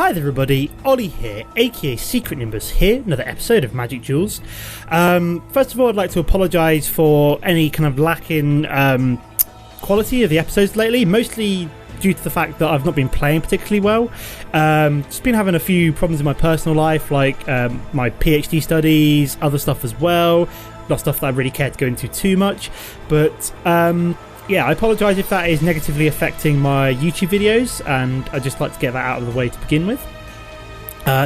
Hi there everybody, Ollie here, aka Secret Nimbus here, another episode of Magic Duels. First of all, I'd like to apologise for any kind of lack in quality of the episodes lately, mostly due to the fact that I've not been playing particularly well. Just been having a few problems in my personal life, like my PhD studies, other stuff as well, not stuff that I really care to go into too much, but yeah, I apologise if that is negatively affecting my YouTube videos, and I'd just like to get that out of the way to begin with.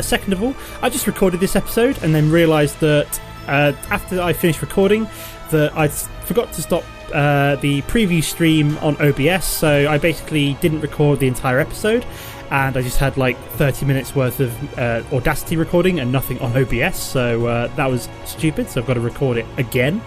Second of all, I just recorded this episode and then realised that after I finished recording that I forgot to stop the preview stream on OBS, so I basically didn't record the entire episode, and I just had like 30 minutes worth of Audacity recording and nothing on OBS, so that was stupid, so I've got to record it again.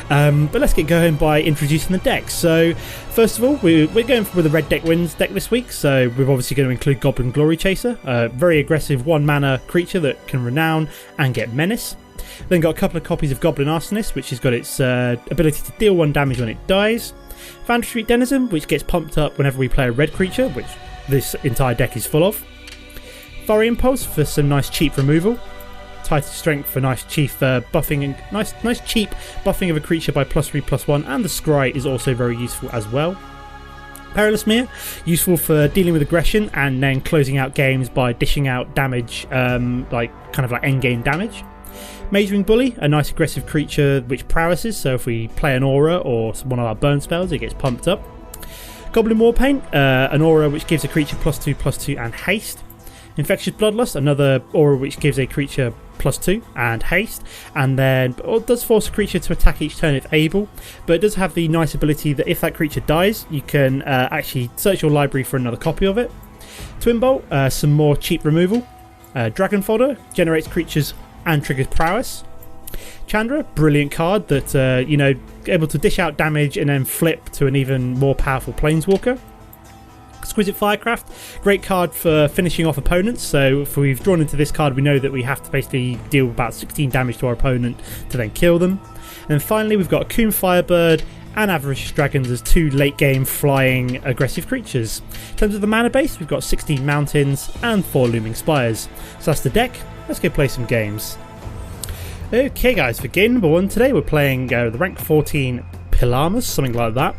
But let's get going by introducing the deck. So first of all, we're going with the red deck wins deck this week, so we're obviously going to include Goblin Glory Chaser, a very aggressive 1 mana creature that can renown and get menace. Then got a couple of copies of Goblin Arsonist, which has got its ability to deal 1 damage when it dies. Foundry Street Denizen, which gets pumped up whenever we play a red creature, which this entire deck is full of. Fiery Impulse for some nice cheap removal. Titan Strength for nice cheap buffing and nice cheap buffing of a creature by +3/+1, and the Scry is also very useful as well. Perilous Mirror, useful for dealing with aggression and then closing out games by dishing out damage, like end game damage. Majoring Bully, a nice aggressive creature which prowesses, so if we play an aura or one of our burn spells, it gets pumped up. Goblin Warpaint, an aura which gives a creature +2/+2 and haste. Infectious Bloodlust, another aura which gives a creature +2 and haste, and then it does force a creature to attack each turn if able, but it does have the nice ability that if that creature dies, you can actually search your library for another copy of it. Twin Bolt, some more cheap removal. Dragon Fodder, generates creatures and triggers prowess. Chandra, brilliant card that, able to dish out damage and then flip to an even more powerful Planeswalker. Exquisite Firecraft, great card for finishing off opponents, so if we've drawn into this card we know that we have to basically deal about 16 damage to our opponent to then kill them. And then finally we've got Coon Firebird and Avaricious Dragons as 2 late game flying aggressive creatures. In terms of the mana base, we've got 16 Mountains and 4 Looming Spires. So that's the deck, let's go play some games. Okay guys, for game number 1 today we're playing the rank 14 Pilamas, something like that.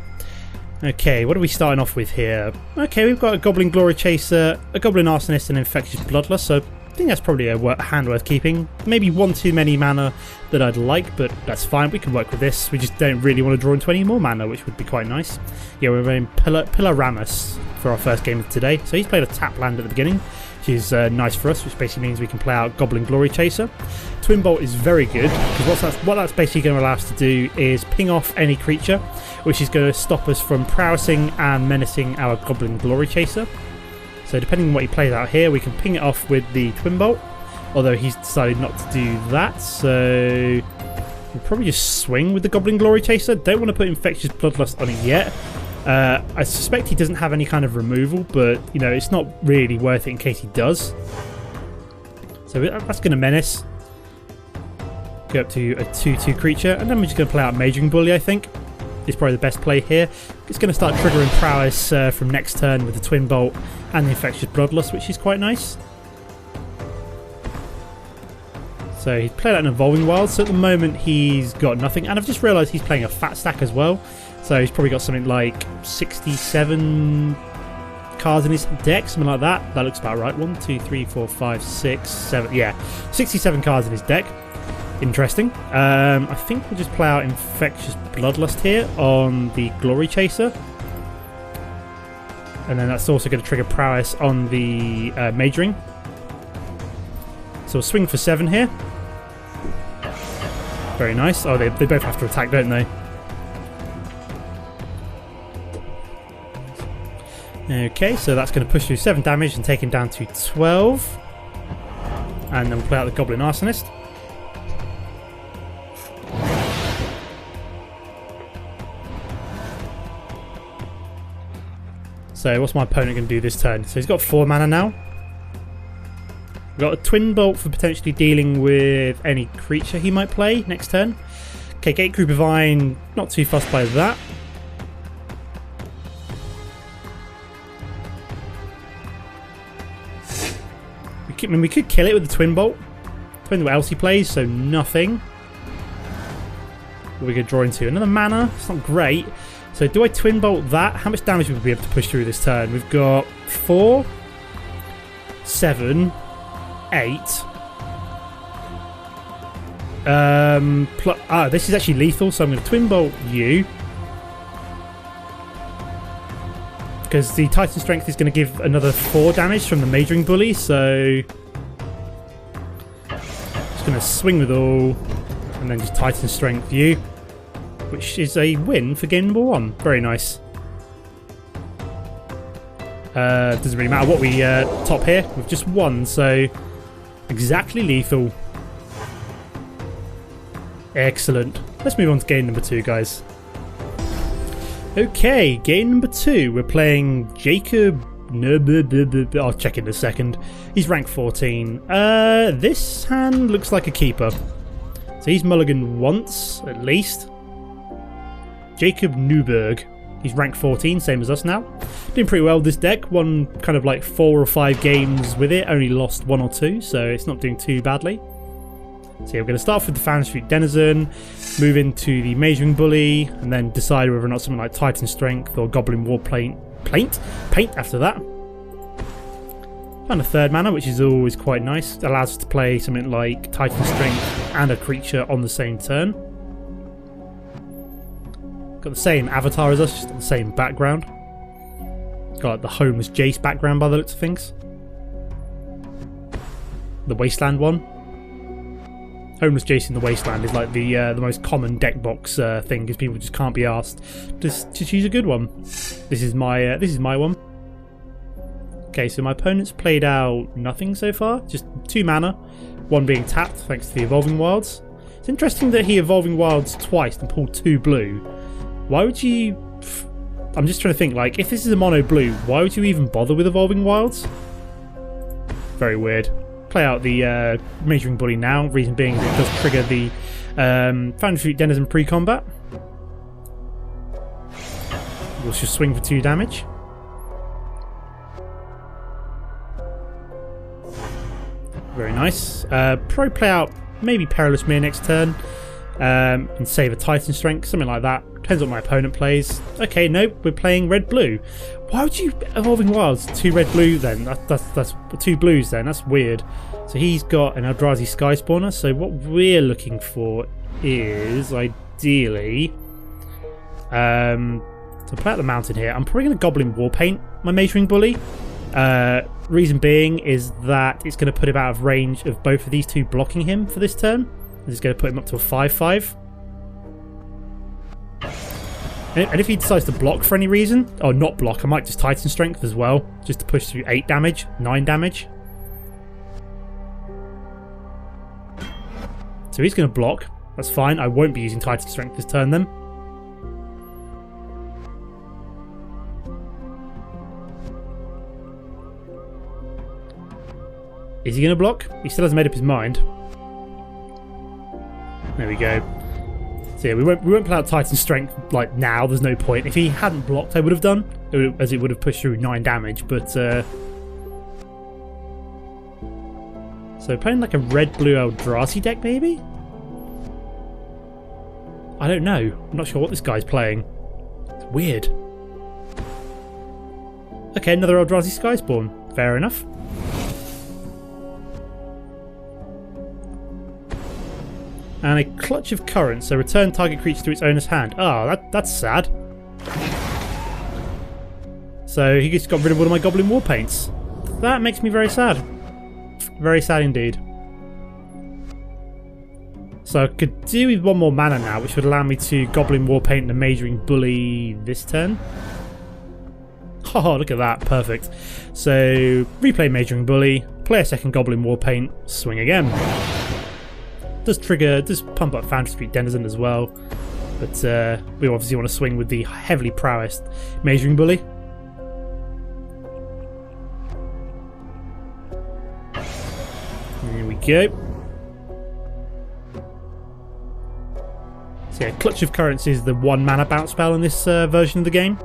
Okay, what are we starting off with here? Okay, we've got a Goblin Glory Chaser, a Goblin Arsonist, and Infectious Bloodlust, so I think that's probably a hand worth keeping. Maybe 1 too many mana that I'd like, but that's fine, we can work with this. We just don't really want to draw into any more mana, which would be quite nice. Yeah, we're running Pilamas for our first game of today, so he's played a tap land at the beginning, which is nice for us, which basically means we can play out Goblin Glory Chaser. Twin Bolt is very good, because what that's basically going to allow us to do is ping off any creature, which is going to stop us from prowessing and menacing our Goblin Glory Chaser. So depending on what he plays out here, we can ping it off with the Twin Bolt, although he's decided not to do that, so we'll probably just swing with the Goblin Glory Chaser. Don't want to put Infectious Bloodlust on it yet. I suspect he doesn't have any kind of removal, but it's not really worth it in case he does. So that's going to menace. Go up to a 2/2 creature, and then we're just going to play out Majoring Bully, I think. It's probably the best play here. It's going to start triggering prowess from next turn with the Twin Bolt and the Infectious Bloodlust, which is quite nice. So he's played out an Evolving Wild, so at the moment he's got nothing, and I've just realised he's playing a fat stack as well. So he's probably got something like 67 cards in his deck, something like that. That looks about right. 1, 2, 3, 4, 5, 6, 7. Yeah, 67 cards in his deck. Interesting. I think we'll just play out Infectious Bloodlust here on the Glory Chaser. And then that's also going to trigger prowess on the Majoring. So we'll swing for 7 here. Very nice. Oh, they both have to attack, don't they? Okay, so that's going to push through 7 damage and take him down to 12. And then we'll play out the Goblin Arsonist. So what's my opponent going to do this turn? So he's got 4 mana now. We've got a Twin Bolt for potentially dealing with any creature he might play next turn. Okay, Gatecrew Divine, not too fussed by that. We could kill it with the Twin Bolt. Depends what else he plays, so nothing. What are we going to draw into? Another mana? It's not great. So do I Twin Bolt that? How much damage would we be able to push through this turn? We've got 4, 7, 8. This is actually lethal, so I'm going to Twin Bolt you. Because the Titan Strength is going to give another 4 damage from the Majoring Bully, so... just going to swing with all, and then just Titan Strength you. Which is a win for game number 1. Very nice. Doesn't really matter what we top here. We've just won, so... exactly lethal. Excellent. Let's move on to game number 2, guys. Okay, game number 2. We're playing Jacob. I'll check in a second. He's rank 14. This hand looks like a keeper. So he's mulliganed once, at least. Jacob Newberg. He's rank 14, same as us now. Doing pretty well with this deck. Won kind of like 4 or 5 games with it. Only lost 1 or 2, so it's not doing too badly. So yeah, we're going to start off with the Foundry Street Denizen, move into the Majoring Bully, and then decide whether or not something like Titan Strength or Goblin War Paint after that. Found a 3rd mana, which is always quite nice. It allows us to play something like Titan Strength and a creature on the same turn. Got the same avatar as us, just on the same background. Got like the Homeless Jace background by the looks of things. The Wasteland one. Homeless Jace in the Wasteland is like the most common deck box thing, because people just can't be asked to choose a good one. This is my one. Okay, so my opponent's played out nothing so far, just 2 mana, 1 being tapped thanks to the Evolving Wilds. It's interesting that he Evolving Wilds twice and pulled 2 blue. Why would you... I'm just trying to think, like, if this is a mono blue, why would you even bother with Evolving Wilds? Very weird. Play out the Majoring Bully now, reason being that it does trigger the Foundry Street Denizen pre-combat. We'll just swing for 2 damage. Very nice. Probably play out maybe Perilous Mere next turn and save a Titan Strength, something like that. Depends what my opponent plays. Okay, nope, we're playing red-blue. Why would you Evolving Wilds 2 red-blue then? That's 2 blues then, that's weird. So he's got an Eldrazi Sky Spawner, so what we're looking for is, ideally... to play out the mountain here, I'm probably going to Goblin War Paint my Majoring Bully. Reason being is that it's going to put him out of range of both of these 2 blocking him for this turn. It's going to put him up to a 5/5. And if he decides to block for any reason, or not block, I might just Titan Strength as well, just to push through 8 damage, 9 damage. So he's going to block. That's fine. I won't be using Titan Strength this turn then. Is he going to block? He still hasn't made up his mind. There we go. So yeah, we won't play out Titan Strength like now. There's no point. If he hadn't blocked, I would have done, as it would have pushed through 9 damage. But so playing like a red-blue Eldrazi deck, maybe. I don't know. I'm not sure what this guy's playing. It's weird. Okay, another Eldrazi Skyspawn. Fair enough. And a Clutch of Currents, so return target creature to its owner's hand. Oh, that's sad. So he just got rid of one of my Goblin War Paints. That makes me very sad. Very sad indeed. So I could do with 1 more mana now, which would allow me to Goblin War Paint the Majoring Bully this turn. Oh, look at that. Perfect. So replay Majoring Bully, play a 2nd Goblin War Paint, swing again. Does pump up Foundry Street Denizen as well, but we obviously want to swing with the heavily prowessed Majoring Bully. There we go. So yeah, Clutch of Currents is the 1 mana bounce spell in this version of the game.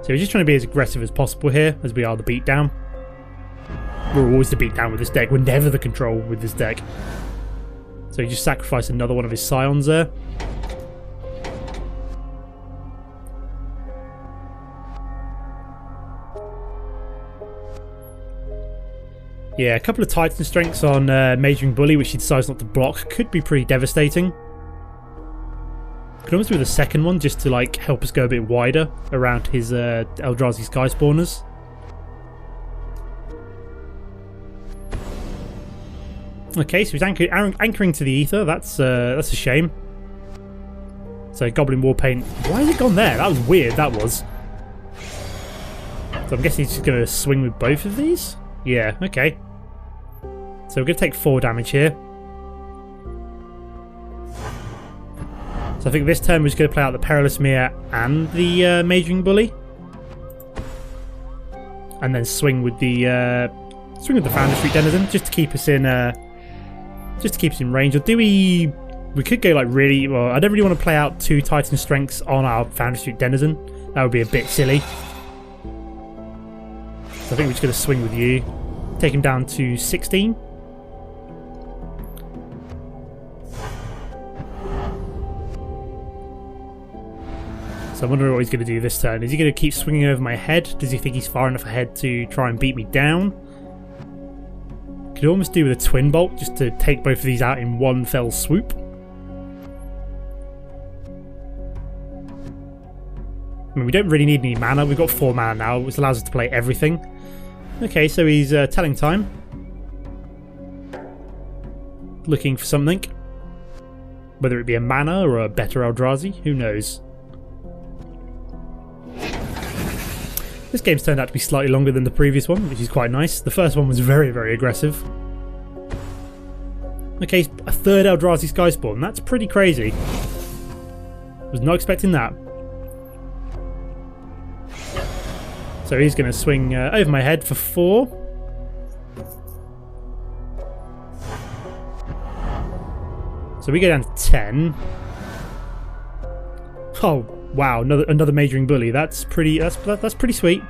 So we're just trying to be as aggressive as possible here, as we are the beatdown. we're always the beat down with this deck. We're never the control with this deck. So he just sacrificed another one of his scions there. Yeah, a couple of Titan strengths on Majoring Bully, which he decides not to block, could be pretty devastating. Could almost do the second one just to like help us go a bit wider around his Eldrazi Sky Spawners. Okay, so he's anchoring to the ether. That's a shame. So Goblin Warpaint. Why has it gone there? That was weird. That was. So I'm guessing he's just going to swing with both of these. Yeah. Okay. So we're going to take 4 damage here. So I think this turn we're just going to play out the Perilous Mere and the Majoring Bully, and then swing with the Foundry Street Denizen just to keep us in range. Or do we? We could go like really. Well, I don't really want to play out 2 Titan strengths on our Foundry Street Denizen. That would be a bit silly. So I think we're just going to swing with you, take him down to 16. So I'm wondering what he's going to do this turn. Is he going to keep swinging over my head? Does he think he's far enough ahead to try and beat me down? Could almost do with a Twin Bolt just to take both of these out in one fell swoop. I mean, we don't really need any mana. We've got 4 mana now, which allows us to play everything. Okay, so he's telling time. Looking for something. Whether it be a mana or a better Eldrazi, who knows? This game's turned out to be slightly longer than the previous one, which is quite nice. The first one was very, very aggressive. Okay, a 3rd Eldrazi Skyspawn. That's pretty crazy. Was not expecting that. So he's going to swing over my head for 4. So we go down to 10. Oh wow! Another Majoring Bully. That's pretty sweet.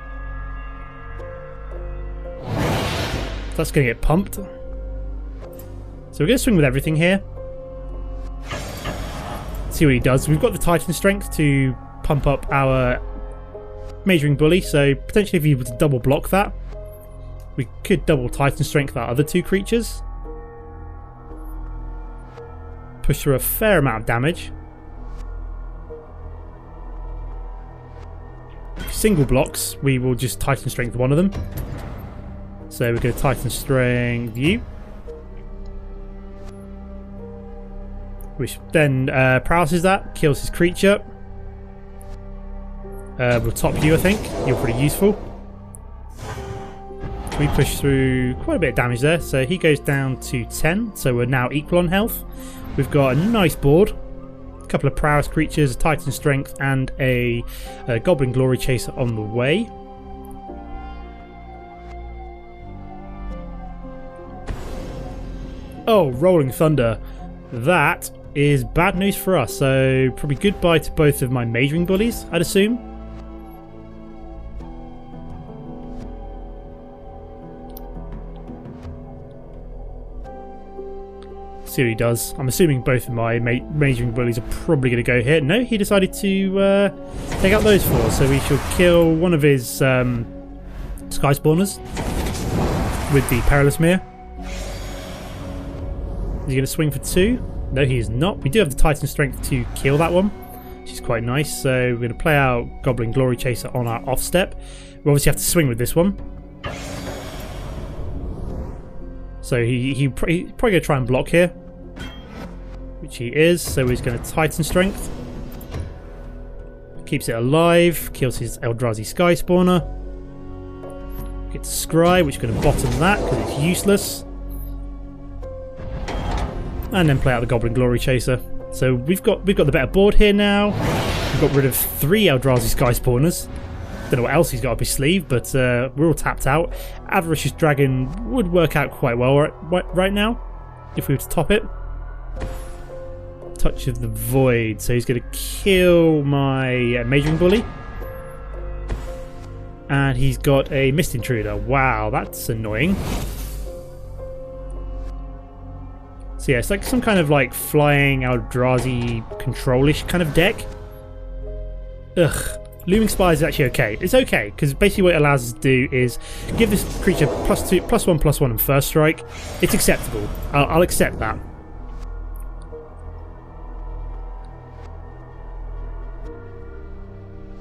That's going to get pumped. So we're going to swing with everything here. See what he does. We've got the Titan strength to pump up our Majoring Bully. So potentially, if he were to double block that, we could double Titan strength our other 2 creatures. Push through a fair amount of damage. Single blocks, we will just Titan Strength one of them. So we're going to Titan Strength you. Which then paralyzes that, kills his creature. We'll top you, I think. You're pretty useful. We push through quite a bit of damage there. So he goes down to 10. So we're now equal on health. We've got a nice board. A couple of prowess creatures, a Titan Strength, and a Goblin Glory Chaser on the way. Oh, Rolling Thunder. That is bad news for us. So probably goodbye to both of my Majoring Bullies, I'd assume. See what he does. I'm assuming both of my Majoring Bullies are probably going to go here. No, he decided to take out those 4. So we shall kill one of his Sky Spawners with the Perilous Mere. Is he going to swing for 2? No, he is not. We do have the Titan Strength to kill that one, which is quite nice. So we're going to play out Goblin Glory Chaser on our off step. We obviously have to swing with this one. So he's probably going to try and block here, which he is. So he's going to Titan Strength. Keeps it alive. Kills his Eldrazi Sky Spawner. Gets Scry, which is going to bottom that because it's useless. And then play out the Goblin Glory Chaser. So we've got the better board here now. We've got rid of 3 Eldrazi Sky Spawners. Don't know what else he's got up his sleeve, but we're all tapped out. Avaricious Dragon would work out quite well right now if we were to top it. Touch of the Void. So he's going to kill my Majoring Bully. And he's got a Mist Intruder. Wow, that's annoying. So yeah, it's like some kind of like flying Eldrazi control-ish kind of deck. Ugh. Looming Spires is actually okay. It's okay, because basically what it allows us to do is give this creature +1/+1 and first strike. It's acceptable. I'll accept that.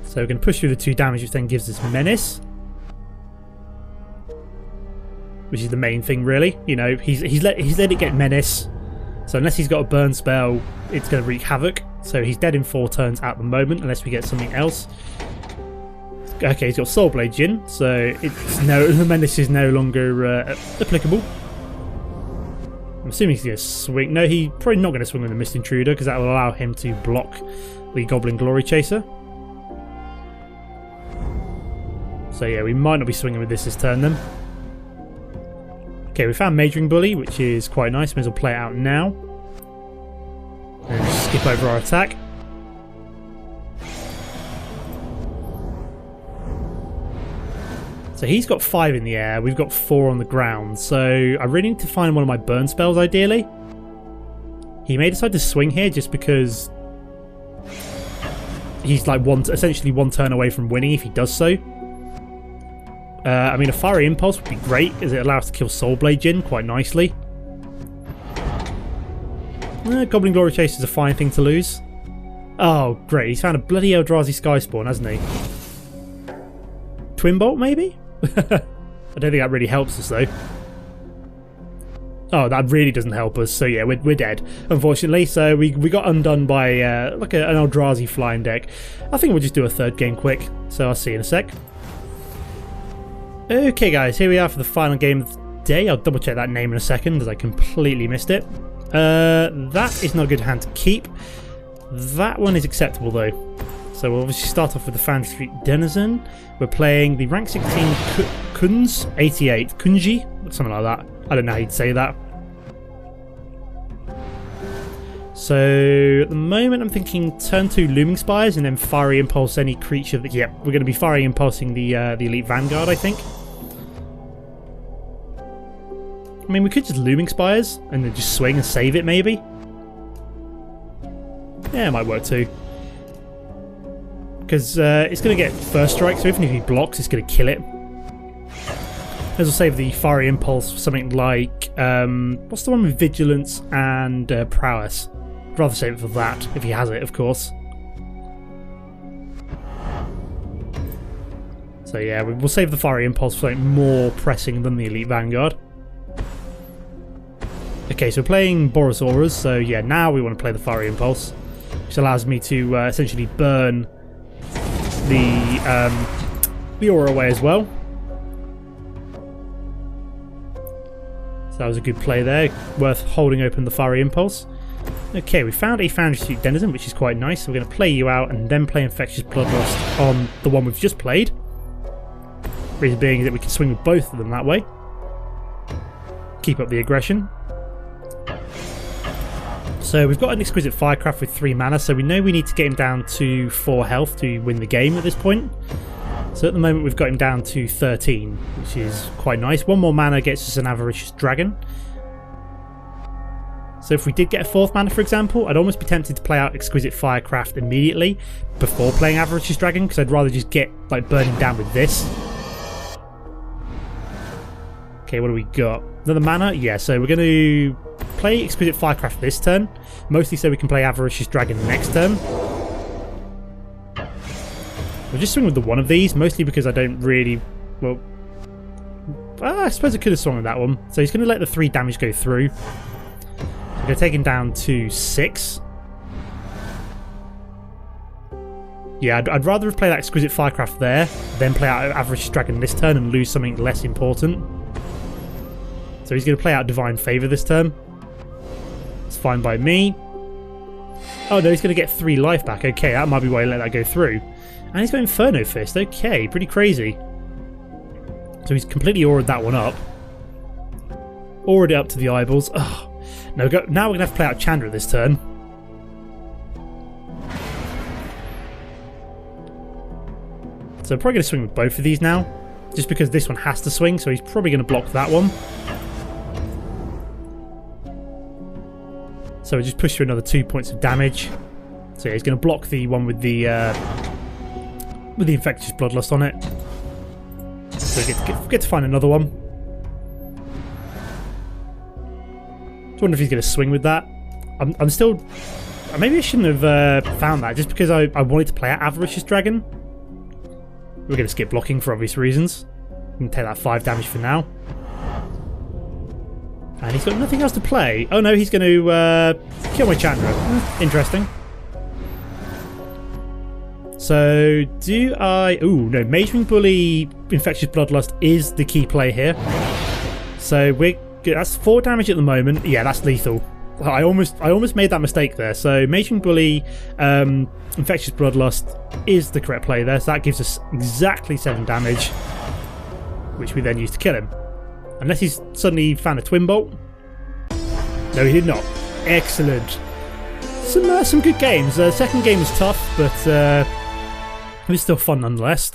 So we're going to push through the 2 damage, which then gives us Menace. Which is the main thing, really. You know, he's let it get Menace. So unless he's got a burn spell, it's going to wreak havoc. So he's dead in 4 turns at the moment, unless we get something else. Okay, he's got Soulblade Djinn, so the Menace is no longer applicable. I'm assuming he's going to swing. No, he's probably not going to swing with the Mist Intruder, because that will allow him to block the Goblin Glory Chaser. So yeah, we might not be swinging with this turn then. Okay, we found Majoring Bully, which is quite nice. May as well play it out now. And just skip over our attack. So he's got 5 in the air, we've got 4 on the ground, so I really need to find one of my burn spells ideally. He may decide to swing here just because he's like essentially one turn away from winning if he does so. I mean, a Fiery Impulse would be great, as it allows us to kill Soulblade Djinn quite nicely. Goblin Glory Chase is a fine thing to lose. Oh, great, he's found a bloody Eldrazi Skyspawn, hasn't he? Twin Bolt, maybe? I don't think that really helps us, though. Oh, that really doesn't help us, so yeah, we're dead, unfortunately. So we got undone by like an Eldrazi flying deck. I think we'll just do a 3rd game quick, so I'll see you in a sec. Okay guys, here we are for the final game of the day. I'll double check that name in a second, as I completely missed it. That is not a good hand to keep. That one is acceptable though. So we'll obviously start off with the Foundry Street Denizen. We're playing the rank 16 Kunz 88. Kunji? Something like that. I don't know how you'd say that. So at the moment I'm thinking turn 2 Looming Spires and then Fiery Impulse any creature that... Yep, we're going to be Fiery Impulsing the Elite Vanguard, I think. I mean, we could just Looming Spires and then just swing and save it maybe. Yeah, it might work too. Because it's going to get first strike, so even if he blocks, it's going to kill it. As I'll save the Fiery Impulse for something like... what's the one with Vigilance and Prowess? I'd rather save it for that, if he has it, of course. So yeah, we'll save the Fiery Impulse for something more pressing than the Elite Vanguard. Okay, so we're playing Boros Auras, so yeah, now we want to play the Fiery Impulse, which allows me to essentially burn the aura away as well. So that was a good play there, worth holding open the Fiery Impulse. Okay, we found a Foundry Street Denizen, which is quite nice, so we're going to play you out and then play Infectious Bloodlust on the one we've just played. Reason being is that we can swing with both of them that way. Keep up the aggression. So we've got an Exquisite Firecraft with 3 mana, so we know we need to get him down to 4 health to win the game at this point. So at the moment we've got him down to 13, which is quite nice. 1 more mana gets us an Avaricious Dragon. So if we did get a 4th mana, for example, I'd almost be tempted to play out Exquisite Firecraft immediately before playing Avaricious Dragon, because I'd rather just get like burning down with this. Okay, what do we got? Another mana? Yeah, so we're going to play Exquisite Firecraft this turn, mostly so we can play Avaricious Dragon next turn. We'll just swing with the one of these, mostly because I don't really... Well, I suppose I could have swung with that one. So he's going to let the 3 damage go through. We're going to take him down to 6. Yeah, I'd rather play that Exquisite Firecraft there, then play out Avaricious Dragon this turn and lose something less important. So he's going to play out Divine Favour this turn. It's fine by me. Oh no, he's going to get 3 life back. Okay, that might be why he let that go through. And he's got Inferno Fist. Okay, pretty crazy. So he's completely auraed that one up. Auraed it up to the eyeballs. Oh, no, now we're going to have to play out Chandra this turn. So I'm probably going to swing with both of these now. Just because this one has to swing, so he's probably going to block that one. So we just push through another 2 points of damage. So yeah, he's going to block the one with the infectious bloodlust on it. So we get to find another one. I wonder if he's going to swing with that. I'm still... Maybe I shouldn't have found that, just because I wanted to play out Avaricious Dragon. We're going to skip blocking for obvious reasons. I'm going to take that 5 damage for now. And he's got nothing else to play. Oh no, he's going to kill my Chandra. Interesting. So, do I... Ooh, no, Majoring Bully Infectious Bloodlust is the key play here. So, that's 4 damage at the moment. Yeah, that's lethal. I almost made that mistake there. So, Majoring Bully Infectious Bloodlust is the correct play there. So, that gives us exactly 7 damage, which we then use to kill him. Unless he's suddenly found a Twin Bolt. No, he did not. Excellent. Some good games. Second game was tough, but... it was still fun nonetheless.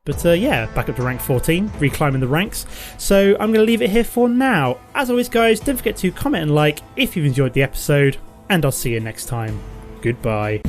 But yeah, back up to rank 14, reclimbing the ranks. So I'm going to leave it here for now. As always, guys, don't forget to comment and like if you've enjoyed the episode, and I'll see you next time. Goodbye.